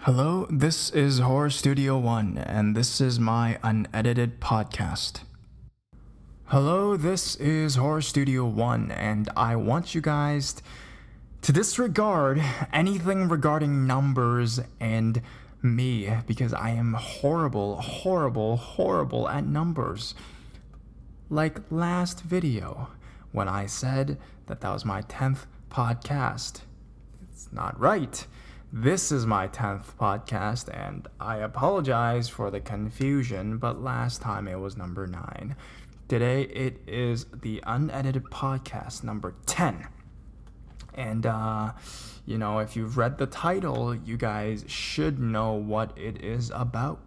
Hello, this is Horror Studio 1, and this is my unedited podcast. Hello, this is Horror Studio 1, and I want you guys to disregard anything regarding numbers and me, because I am horrible at numbers. Like last video, when I said that was my 10th podcast. It's not right. This is my 10th podcast, and I apologize for the confusion, but last time it was number 9. Today it is the unedited podcast number 10. And, if you've read the title, you guys should know what it is about.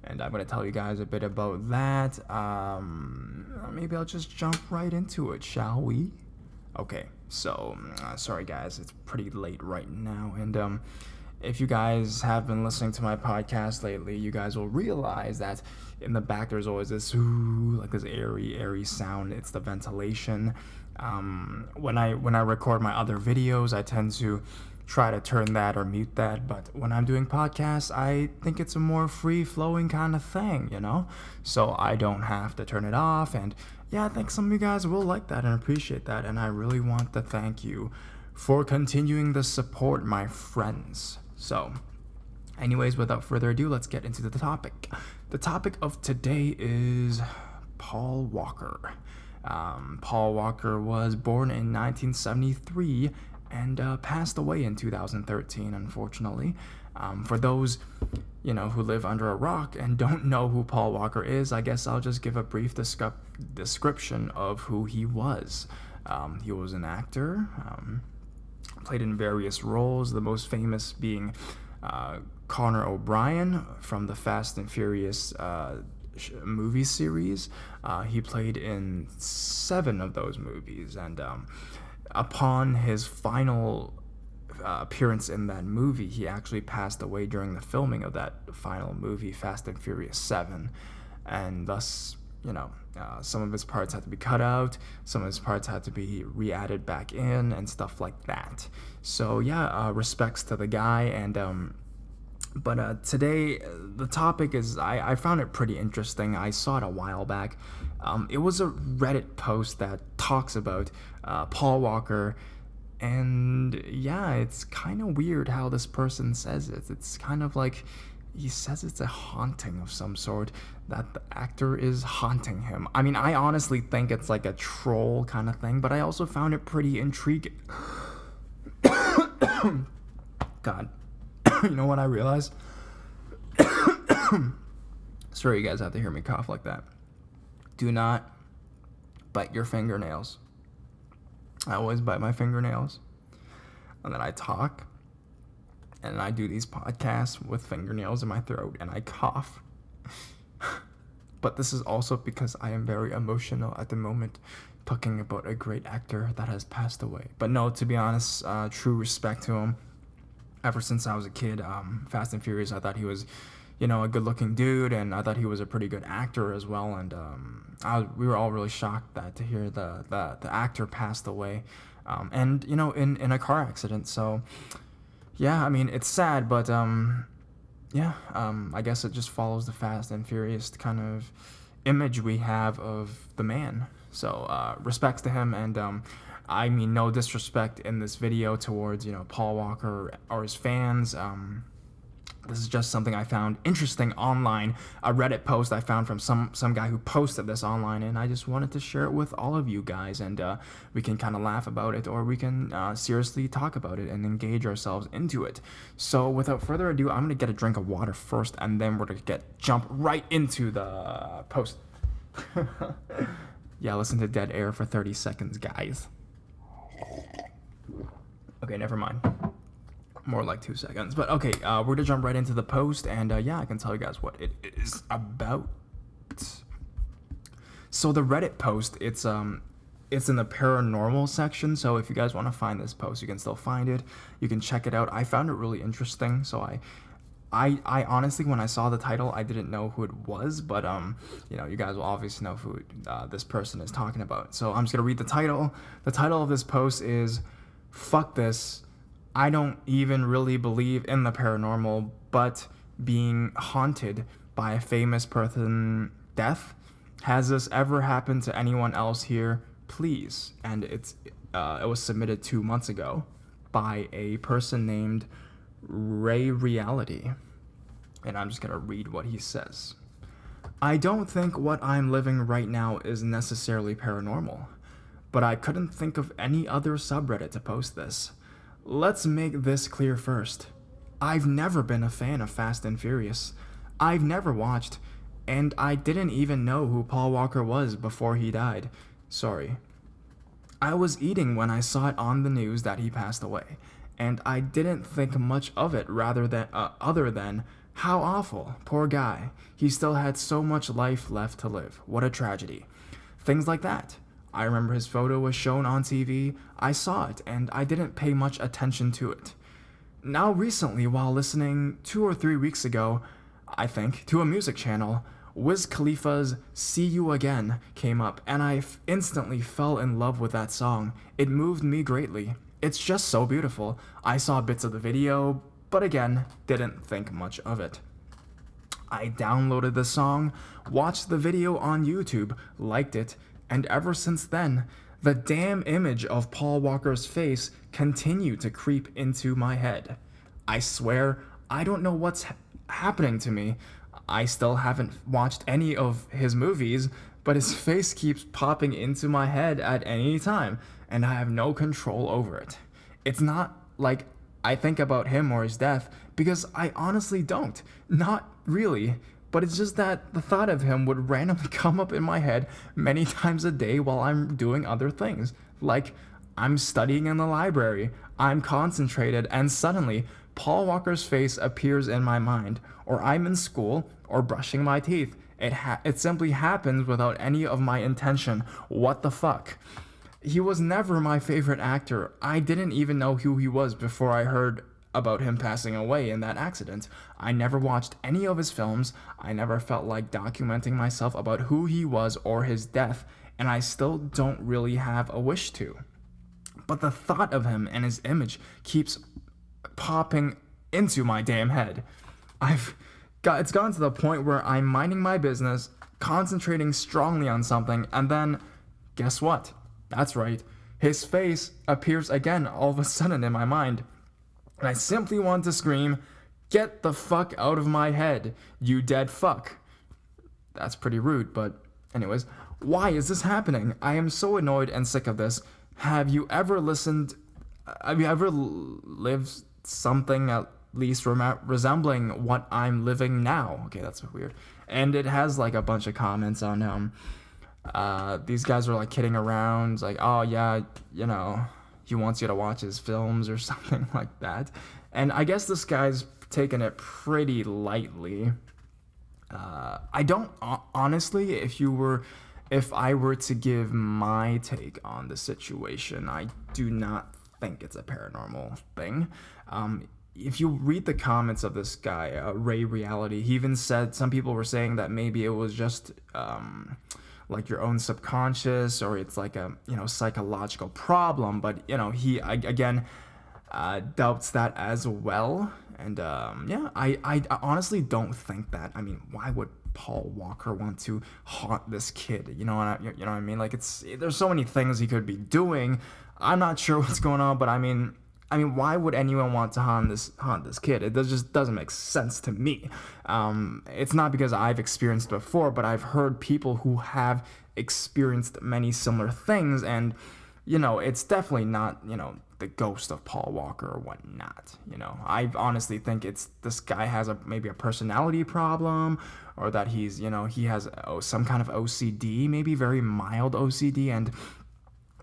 And I'm going to tell you guys a bit about that. Maybe I'll just jump right into it, shall we? Okay, so, sorry guys, it's pretty late right now, and if you guys have been listening to my podcast lately, you guys will realize that in the back there's always this airy sound. It's the ventilation. When I record my other videos, I tend to try to turn that or mute that, but when I'm doing podcasts, I think it's a more free-flowing kind of thing, so I don't have to turn it off. And yeah, I think some of you guys will like that and appreciate that, and I really want to thank you for continuing the support, my friends. So, anyways, without further ado, let's get into the topic. The topic of today is Paul Walker. Paul Walker was born in 1973 and passed away in 2013, unfortunately. For those, who live under a rock and don't know who Paul Walker is, I guess I'll just give a brief description of who he was. He was an actor, played in various roles, the most famous being Connor O'Brien from the Fast and Furious movie series. He played in 7 of those movies, and upon his final appearance in that movie, he actually passed away during the filming of that final movie, Fast and Furious 7, and thus, some of his parts had to be cut out, some of his parts had to be re-added back in, and stuff like that. So yeah, respects to the guy, and but today the topic is, I found it pretty interesting. I saw it a while back. It was a Reddit post that talks about Paul Walker, and yeah, it's kind of weird how this person says it. It's kind of like he says it's a haunting of some sort, that the actor is haunting him. I mean, I honestly think it's like a troll kind of thing, but I also found it pretty intriguing. God. You know what I realized? Sorry, you guys have to hear me cough like that. Do not bite your fingernails. I always bite my fingernails, and then I talk, and I do these podcasts with fingernails in my throat, and I cough. But this is also because I am very emotional at the moment, talking about a great actor that has passed away. But no, to be honest, true respect to him. Ever since I was a kid, Fast and Furious, I thought he was, a good-looking dude, and I thought he was a pretty good actor as well. And we were all really shocked to hear the actor passed away, and in a car accident. So yeah, I mean, it's sad, but I guess it just follows the Fast and Furious kind of image we have of the man. So respects to him, and I mean, no disrespect in this video towards, Paul Walker or his fans. This is just something I found interesting online, a Reddit post I found from some guy who posted this online, and I just wanted to share it with all of you guys, and we can kind of laugh about it, or we can seriously talk about it and engage ourselves into it. So without further ado, I'm going to get a drink of water first, and then we're going to jump right into the post. Yeah, listen to dead air for 30 seconds, guys. Okay, never mind. More like 2 seconds. But okay, we're gonna jump right into the post, and I can tell you guys what it is about. So the Reddit post, it's in the paranormal section. So if you guys want to find this post, you can still find it. You can check it out. I found it really interesting. So I honestly, when I saw the title, I didn't know who it was, but you guys will obviously know who this person is talking about. So I'm just gonna read the title. The title of this post is "Fuck This, I don't even really believe in the paranormal, but being haunted by a famous person death. Has this ever happened to anyone else here? Please. And it was submitted 2 months ago by a person named Ray Reality. And I'm just gonna read what he says. I don't think what I'm living right now is necessarily paranormal, but I couldn't think of any other subreddit to post this. Let's make this clear first. I've never been a fan of Fast and Furious. I've never watched, and I didn't even know who Paul Walker was before he died. Sorry. I was eating when I saw it on the news that he passed away, and I didn't think much of it other than, how awful, poor guy. He still had so much life left to live. What a tragedy. Things like that. I remember his photo was shown on TV, I saw it, and I didn't pay much attention to it. Now recently, while listening 2 or 3 weeks ago, I think, to a music channel, Wiz Khalifa's See You Again came up, and I instantly fell in love with that song. It moved me greatly. It's just so beautiful. I saw bits of the video, but again, didn't think much of it. I downloaded the song, watched the video on YouTube, liked it, and ever since then, the damn image of Paul Walker's face continued to creep into my head. I swear, I don't know what's happening to me. I still haven't watched any of his movies, but his face keeps popping into my head at any time, and I have no control over it. It's not like I think about him or his death, because I honestly don't. Not really. But it's just that the thought of him would randomly come up in my head many times a day while I'm doing other things. Like, I'm studying in the library, I'm concentrated, and suddenly, Paul Walker's face appears in my mind. Or I'm in school, or brushing my teeth. It simply happens without any of my intention. What the fuck? He was never my favorite actor. I didn't even know who he was before I heard about him passing away in that accident. I never watched any of his films. I never felt like documenting myself about who he was or his death, and I still don't really have a wish to. But the thought of him and his image keeps popping into my damn head. It's gotten to the point where I'm minding my business, concentrating strongly on something, and then, guess what? That's right, his face appears again all of a sudden in my mind. And I simply want to scream, get the fuck out of my head, you dead fuck. That's pretty rude, but anyways, why is this happening? I am so annoyed and sick of this. Have you ever lived something at least resembling what I'm living now? Okay, that's weird. And it has like a bunch of comments on these guys are like kidding around, like, oh yeah, you know, he wants you to watch his films or something like that. And I guess this guy's taking it pretty lightly. I don't honestly, if I were to give my take on the situation, I do not think it's a paranormal thing. If you read the comments of this guy, Ray Reality, he even said, some people were saying that maybe it was just like your own subconscious, or it's like a, you know, psychological problem, but, you know, he again doubts that as well. And yeah, I honestly don't think that. I mean, why would Paul Walker want to haunt this kid? You know what I mean? Like, there's so many things he could be doing. I'm not sure what's going on, but I mean, why would anyone want to haunt this kid? It just doesn't make sense to me. It's not because I've experienced it before, but I've heard people who have experienced many similar things, and, you know, it's definitely not, you know, the ghost of Paul Walker or whatnot. You know, I honestly think this guy has maybe a personality problem, or that he's, you know, he has some kind of OCD, maybe very mild OCD, and,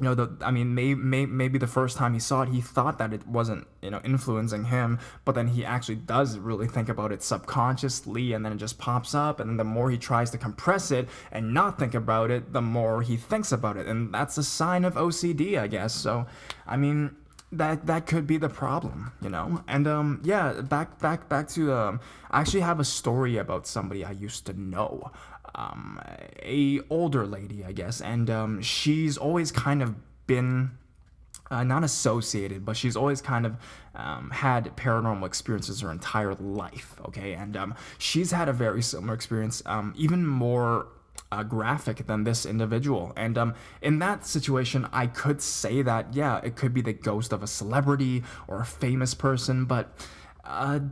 you know, maybe the first time he saw it, he thought that it wasn't, you know, influencing him, but then he actually does really think about it subconsciously, and then it just pops up, and then the more he tries to compress it and not think about it, the more he thinks about it, and that's a sign of OCD, I guess. So, I mean, that could be the problem, you know. And yeah, back to I actually have a story about somebody I used to know. A older lady, I guess, and she's always kind of been not associated, but she's always kind of had paranormal experiences her entire life, okay? And she's had a very similar experience, even more graphic than this individual. And in that situation, I could say that, yeah, it could be the ghost of a celebrity or a famous person, but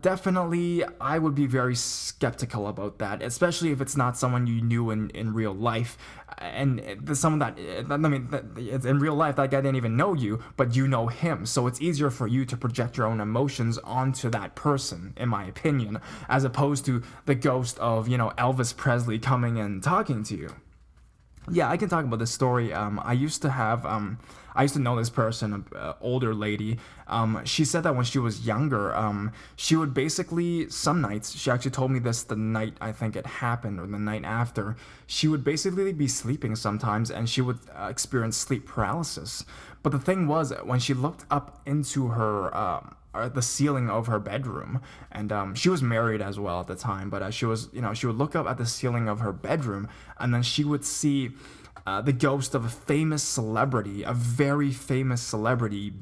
definitely, I would be very skeptical about that, especially if it's not someone you knew in real life, and someone that, I mean, it's in real life, that guy didn't even know you, but you know him, so it's easier for you to project your own emotions onto that person, in my opinion, as opposed to the ghost of, Elvis Presley coming and talking to you. Yeah, I can talk about this story. I used to know this person, an older lady. She said that when she was younger, she would basically, some nights, she actually told me this the night I think it happened, or the night after, she would basically be sleeping sometimes, and she would experience sleep paralysis. But the thing was, when she looked up into the ceiling of her bedroom, and she was married as well at the time, but she would look up at the ceiling of her bedroom, and then she would see the ghost of a famous celebrity, a very famous celebrity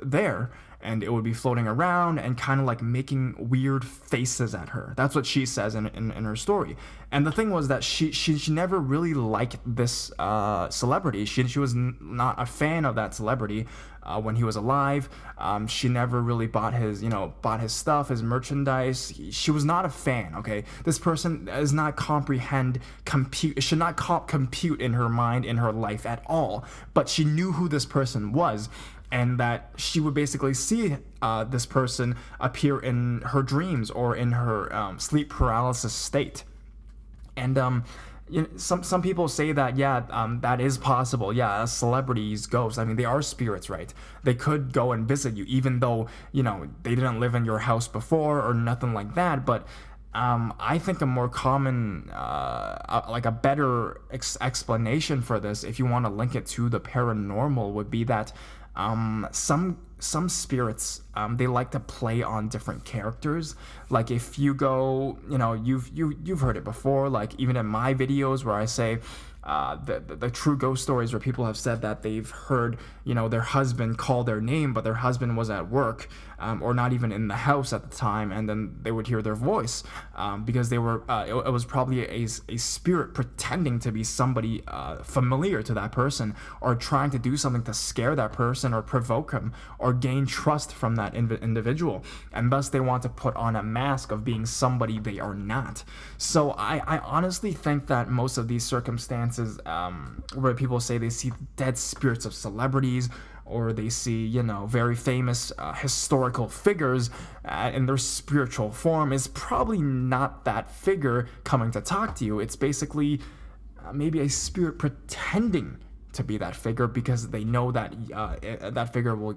there, and it would be floating around and kind of like making weird faces at her. That's what she says in her story. And the thing was that she never really liked this celebrity. She was not a fan of that celebrity when he was alive. She never really bought his stuff, his merchandise. She was not a fan. Okay, this person does not should not compute in her mind, in her life at all. But she knew who this person was, and that she would basically see this person appear in her dreams or in her sleep paralysis state. And some people say that, that is possible. Yeah, a celebrity's ghost, I mean, they are spirits, right? They could go and visit you, even though, they didn't live in your house before or nothing like that. But I think a more common, like a better explanation for this, if you want to link it to the paranormal, would be that some spirits, they like to play on different characters. Like if you go, you've heard it before, like even in my videos where I say the true ghost stories, where people have said that they've heard, their husband call their name, but their husband was at work, or not even in the house at the time, and then they would hear their voice, because they were, it was probably a spirit pretending to be somebody familiar to that person, or trying to do something to scare that person or provoke him or gain trust from that individual, and thus they want to put on a mask of being somebody they are not. So I honestly think that most of these circumstances, where people say they see dead spirits of celebrities, or they see, very famous historical figures in their spiritual form, is probably not that figure coming to talk to you. It's basically maybe a spirit pretending to be that figure, because they know that that figure will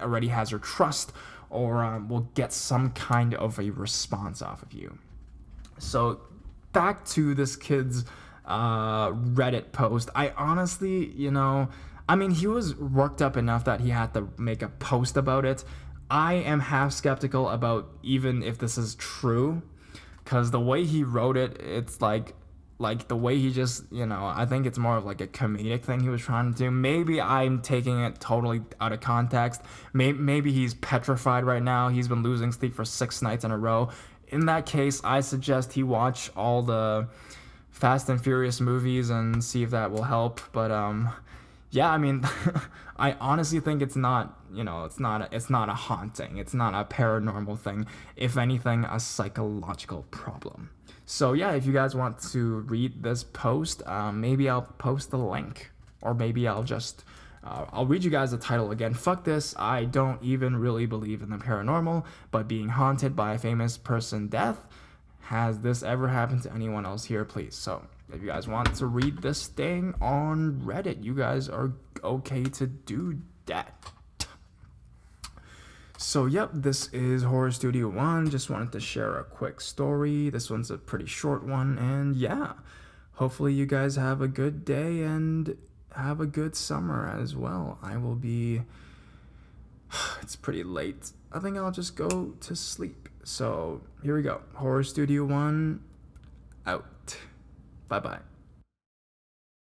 already has your trust, or will get some kind of a response off of you. So back to this kid's Reddit post. I honestly, he was worked up enough that he had to make a post about it. I am half skeptical about even if this is true, because the way he wrote it, it's like the way he just, I think it's more of like a comedic thing he was trying to do. Maybe I'm taking it totally out of context. Maybe he's petrified right now. He's been losing sleep for 6 nights in a row. In that case, I suggest he watch all the Fast and Furious movies and see if that will help. But I honestly think it's not, it's not a haunting. It's not a paranormal thing. If anything, a psychological problem. So yeah, if you guys want to read this post, maybe I'll post the link, or maybe I'll just I'll read you guys the title again. Fuck this, I don't even really believe in the paranormal, but being haunted by a famous person death. Has this ever happened to anyone else here, please? So if you guys want to read this thing on Reddit, you guys are okay to do that. So yep, this is Horror Studio 1. Just wanted to share a quick story. This one's a pretty short one, and yeah, hopefully you guys have a good day and have a good summer as well. I will be, it's pretty late. I think I'll just go to sleep. So here we go. Horror Studio 1 out. Bye-bye.